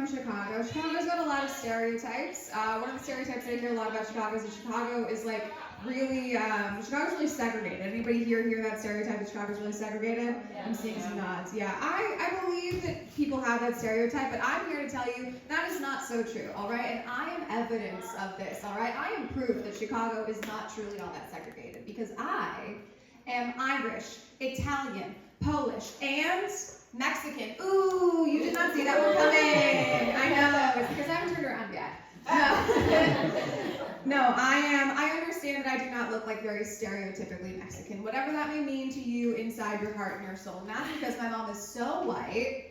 from Chicago. Chicago's got a lot of stereotypes. One of the stereotypes I hear a lot about Chicago is that Chicago is like really, Chicago's really segregated. Anybody here hear that stereotype that Chicago's really segregated? Yeah. I'm seeing some nods. Yeah, I believe that people have that stereotype, but I'm here to tell you that is not so true, all right? And I am evidence of this, all right? I am proof that Chicago is not truly all that segregated because I am Irish, Italian, Polish, and Mexican. Ooh, you did not see that one coming. I know, it's because I haven't turned around yet. No, I understand that I do not look like very stereotypically Mexican, whatever that may mean to you inside your heart and your soul. And that's because my mom is so white.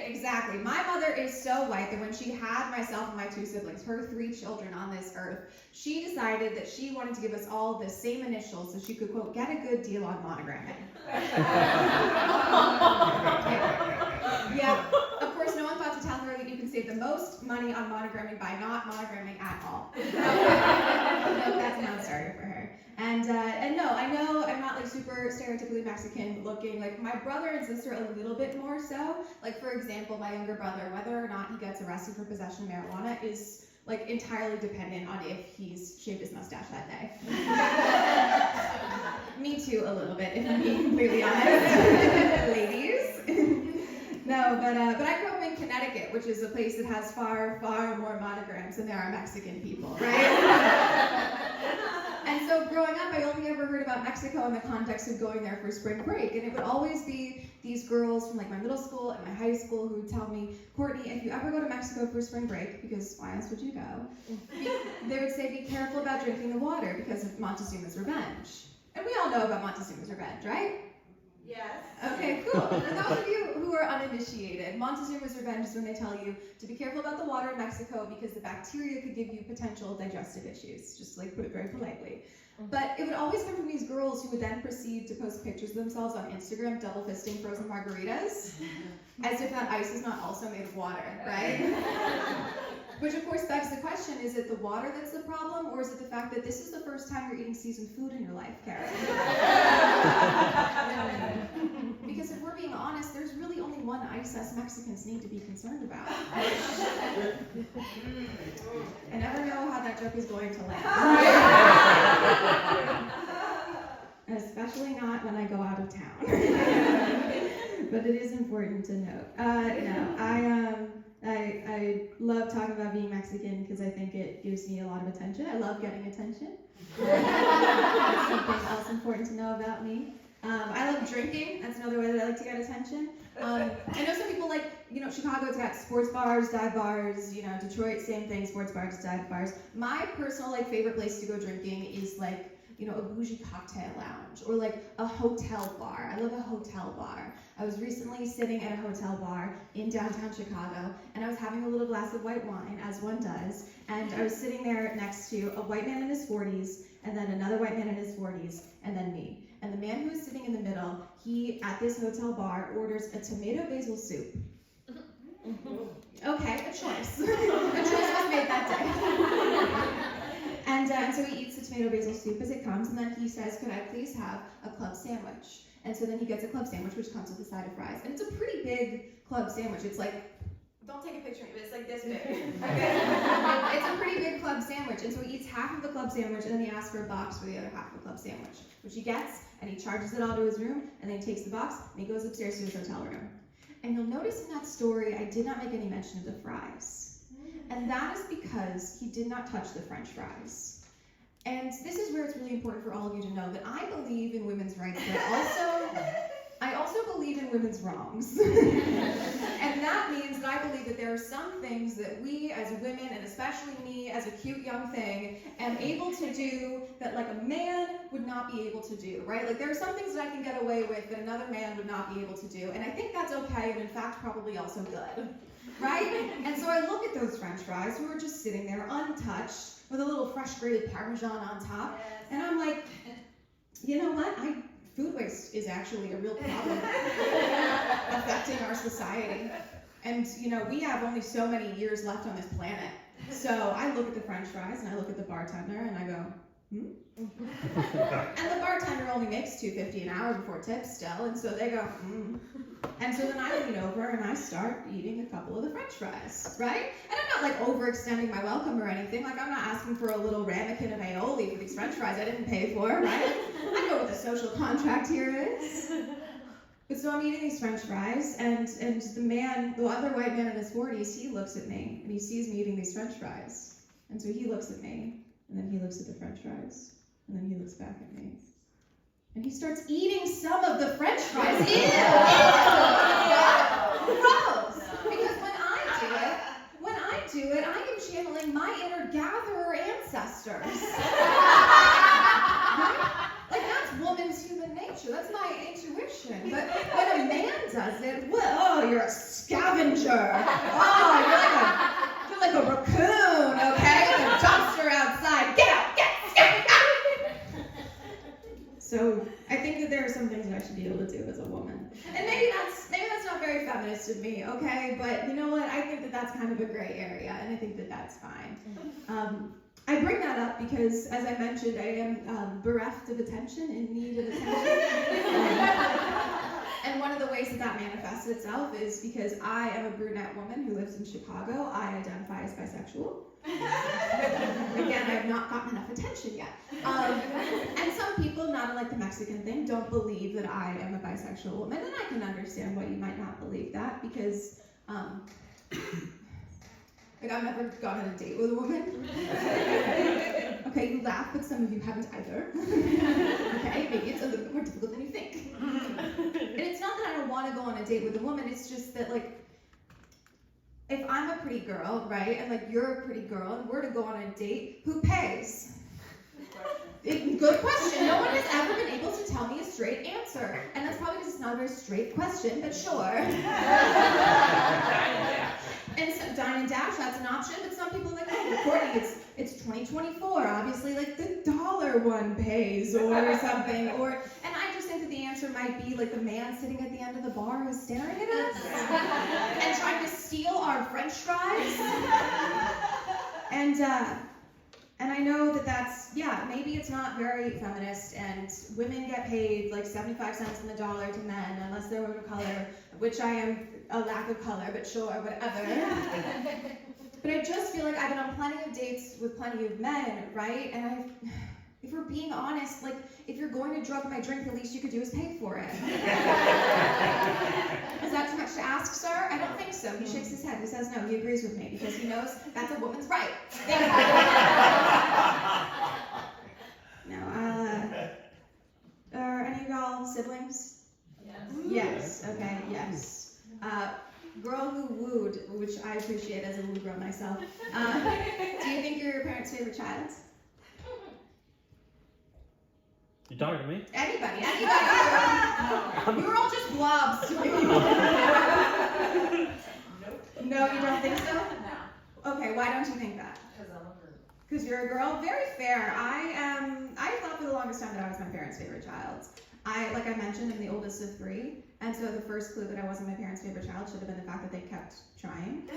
Exactly. My mother is so white that when she had myself and my two siblings, her 3 children on this earth, she decided that she wanted to give us all the same initials so she could, quote, get a good deal on monogramming. Yeah. Of course, no one thought to tell her that you can save the most money on monogramming by not monogramming at all. No, that's a non-starter for her. And no, I know I'm not like super stereotypically Mexican looking. Like my brother and sister a little bit more so. Like for example, my younger brother, whether or not he gets arrested for possession of marijuana is like entirely dependent on if he's shaved his mustache that day. Me too, a little bit, if I'm being completely honest, ladies. No, but I grew up in Connecticut, which is a place that has far, far more monograms than there are Mexican people, right? And so growing up, I only ever heard about Mexico in the context of going there for spring break, and it would always be these girls from like my middle school and my high school who would tell me, Courtney, if you ever go to Mexico for spring break, because why else would you go? They would say, be careful about drinking the water because of Montezuma's revenge. And we all know about Montezuma's revenge, right? Yes. Okay, cool. For those of you who are uninitiated, Montezuma's revenge is when they tell you to be careful about the water in Mexico because the bacteria could give you potential digestive issues, just like put it very politely. But it would always come from these girls who would then proceed to post pictures of themselves on Instagram double fisting frozen margaritas, as if that ice is not also made of water, right? Which of course begs the question, is it the water that's the problem, or is it the fact that this is the first time you're eating seasoned food in your life, Karen? Because if we're being honest, there's really only one ice us Mexicans need to be concerned about. I never know how that joke is going to land. Especially not when I go out of town. But it is important to note. I love talking about being Mexican because I think it gives me a lot of attention. I love getting attention. That's something else important to know about me. I love drinking. That's another way that I like to get attention. I know some people like, Chicago's got sports bars, dive bars, Detroit, same thing, sports bars, dive bars. My personal favorite place to go drinking is a bougie cocktail lounge or a hotel bar. I love a hotel bar. I was recently sitting at a hotel bar in downtown Chicago and I was having a little glass of white wine, as one does, and I was sitting there next to a white man in his 40s and then another white man in his 40s and then me. And the man who was sitting in the middle, he, at this hotel bar, orders a tomato basil soup. Okay, a choice. A choice was made that day. And so he eats the tomato basil soup as it comes, and then he says, could I please have a club sandwich? And so then he gets a club sandwich, which comes with a side of fries. And it's a pretty big club sandwich. It's don't take a picture of it, it's like this big. Okay? It's a pretty big club sandwich. And so he eats half of the club sandwich, and then he asks for a box for the other half of the club sandwich, which he gets, and he charges it all to his room, and then he takes the box, and he goes upstairs to his hotel room. And you'll notice in that story, I did not make any mention of the fries. And that is because he did not touch the French fries. And this is where it's really important for all of you to know that I believe in women's rights, but I also believe in women's wrongs. And that means that I believe that there are some things that we as women, and especially me as a cute young thing, am able to do that a man would not be able to do, right? There are some things that I can get away with that another man would not be able to do. And I think that's okay, and in fact probably also good, right? And so I look at those French fries who are just sitting there untouched with a little fresh grated Parmesan on top, and I'm like, you know what? Food waste is actually a real problem affecting our society. And, we have only so many years left on this planet. So I look at the French fries and I look at the bartender and I go, And the bartender only makes $2.50 an hour before tips still, and so they go, And so then I lean over and I start eating a couple of the French fries, right? And I'm not like overextending my welcome or anything. Like I'm not asking for a little ramekin of aioli for these French fries I didn't pay for, right? I know what the social contract here is. But so I'm eating these French fries, and the other white man in his 40s, he looks at me and he sees me eating these French fries. And so he looks at me, and then he looks at the French fries, and then he looks back at me. And he starts eating some of the French fries. Ew! Gross! Because when I do it, I am channeling my inner gatherer ancestors. Right? Like that's woman's human nature. That's my intuition. But when a man does it, well, you're a scavenger. Oh, you're like a raccoon, okay? With a dumpster outside. Get out! Get out! So I think that there are some things that I should be able to do as a woman. And maybe that's not very feminist of me, okay? But you know what? I think that that's kind of a gray area, and I think that that's fine. I bring that up because, as I mentioned, I am bereft of attention, in need of attention. And one of the ways that manifests itself is because I am a brunette woman who lives in Chicago. I identify as bisexual. Again, I have not gotten enough attention yet. And some people, not unlike the Mexican thing, don't believe that I am a bisexual woman, and I can understand why you might not believe that, because like I've never gone on a date with a woman. Okay, you laugh, but some of you haven't either. Okay, maybe it's a little bit more difficult than you think. And it's not that I don't want to go on a date with a woman, it's just that, like, if I'm a pretty girl, right, and like you're a pretty girl, and we're to go on a date, who pays? Good question. No one has ever been able to tell me a straight answer. And that's probably because it's not a very straight question, but sure. And so dine and dash, that's an option, but some people are like, oh, Courtney, it's 2024, obviously, like the dollar one pays or something. And I just think that the answer might be like the man sitting at the end of the bar who's staring at us and trying to steal our French fries. And I know that that's, maybe it's not very feminist, and women get paid like 75 cents on the dollar to men, unless they're women of color, which I am a lack of color, but sure, whatever. But I just feel like I've been on plenty of dates with plenty of men, right? And if we're being honest, like, if you're going to drug my drink, the least you could do is pay for it. Is that too much to ask, sir? I don't think so. He shakes his head. He says no. He agrees with me because he knows that's a woman's right. Are any of y'all siblings? Yes. Okay, yes. Girl who wooed, which I appreciate as a woo girl myself. Do you think you're your parents' favorite child? You talking to me? Anybody. You're all just blobs to me. Nope. No, you don't think so? No. Okay, why don't you think that? Because I'm a girl. Because you're a girl? Very fair. I thought for the longest time that I was my parents' favorite child. Like I mentioned, I'm the oldest of 3, and so the first clue that I wasn't my parents' favorite child should have been the fact that they kept trying.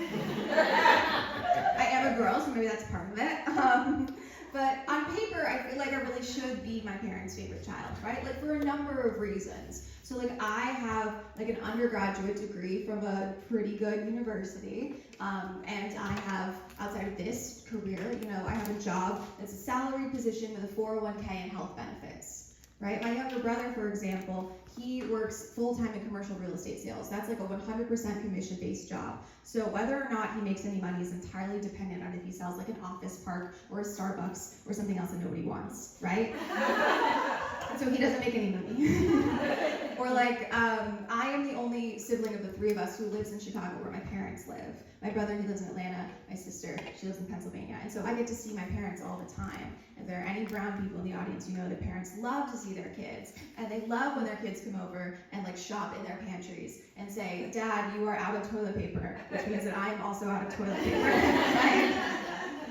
I am a girl, so maybe that's part of it. But on paper, I feel like I really should be my parents' favorite child, right? Like for a number of reasons. So like I have like an undergraduate degree from a pretty good university, and I have, outside of this career, I have a job that's a salary position with a 401k and health benefits. Right? My younger brother, for example, he works full-time in commercial real estate sales. That's like a 100% commission-based job. So whether or not he makes any money is entirely dependent on if he sells like an office park or a Starbucks or something else that nobody wants, right? And so he doesn't make any money. Or like, I am the only sibling of the 3 of us who lives in Chicago where my parents live. My brother, he lives in Atlanta. My sister, she lives in Pennsylvania. And so I get to see my parents all the time. If there are any brown people in the audience, you know that parents love to see their kids. And they love when their kids come over and like shop in their pantries and say, Dad, you are out of toilet paper, which means that I am also out of toilet paper. Right?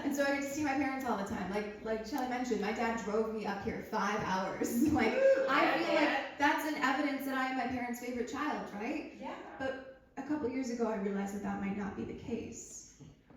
And so I get to see my parents all the time. Like Shelly mentioned, my dad drove me up here 5 hours. Like, I feel like that's an evidence that I am my parents' favorite child, right? Yeah. But a couple years ago, I realized that might not be the case.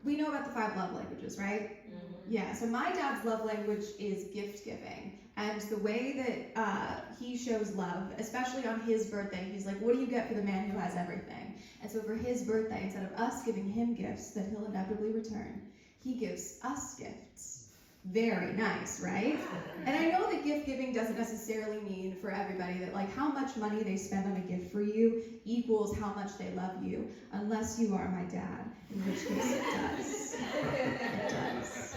we know about the 5 love languages, right? Yeah, so my dad's love language is gift giving. And the way that he shows love, especially on his birthday, he's like, what do you get for the man who has everything? And so for his birthday, instead of us giving him gifts that he'll inevitably return, he gives us gifts. Very nice, right? And I know that gift giving doesn't necessarily mean for everybody that like how much money they spend on a gift for you equals how much they love you, unless you are my dad, in which case it does. It does.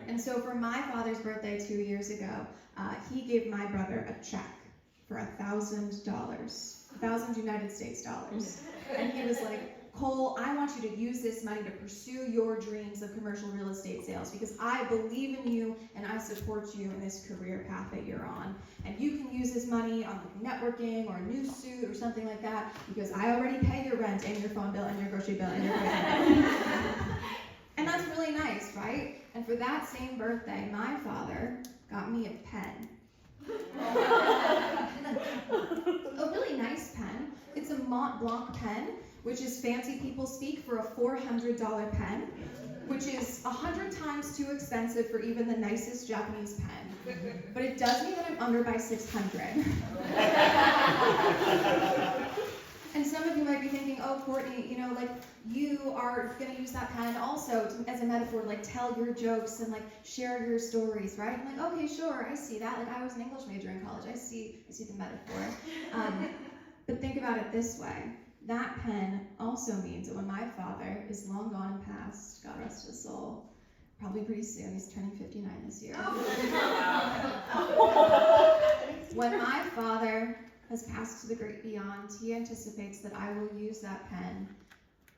And so for my father's birthday 2 years ago, he gave my brother a check for $1,000, 1,000 United States dollars. And he was like, Cole, I want you to use this money to pursue your dreams of commercial real estate sales because I believe in you and I support you in this career path that you're on. And you can use this money on like networking or a new suit or something like that because I already pay your rent and your phone bill and your grocery bill and your credit bill. And that's really nice, right? And for that same birthday, my father got me a pen. A really nice pen. It's a Mont Blanc pen, which is fancy people speak for a $400 pen, which is 100 times too expensive for even the nicest Japanese pen. But it does mean that I'm under by 600. And some of you might be thinking, oh, Courtney, you know, like, you are going to use that pen also as a metaphor, like, tell your jokes and, like, share your stories, right? I'm like, okay, sure, I see that. Like, I was an English major in college. I see the metaphor. But think about it this way. That pen also means that when my father is long gone and past, God rest his soul, probably pretty soon, he's turning 59 this year. When my father has passed to the great beyond, he anticipates that I will use that pen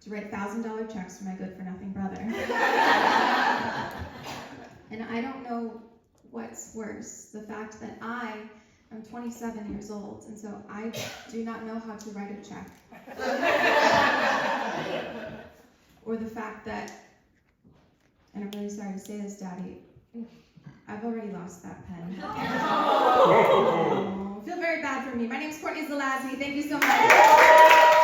to write $1,000 checks for my good-for-nothing brother. And I don't know what's worse, the fact that I'm 27 years old, and so I do not know how to write a check. Or the fact that, and I'm really sorry to say this, Daddy, I've already lost that pen. Oh, I feel very bad for me. My name's Courtney Zelazny. Thank you so much.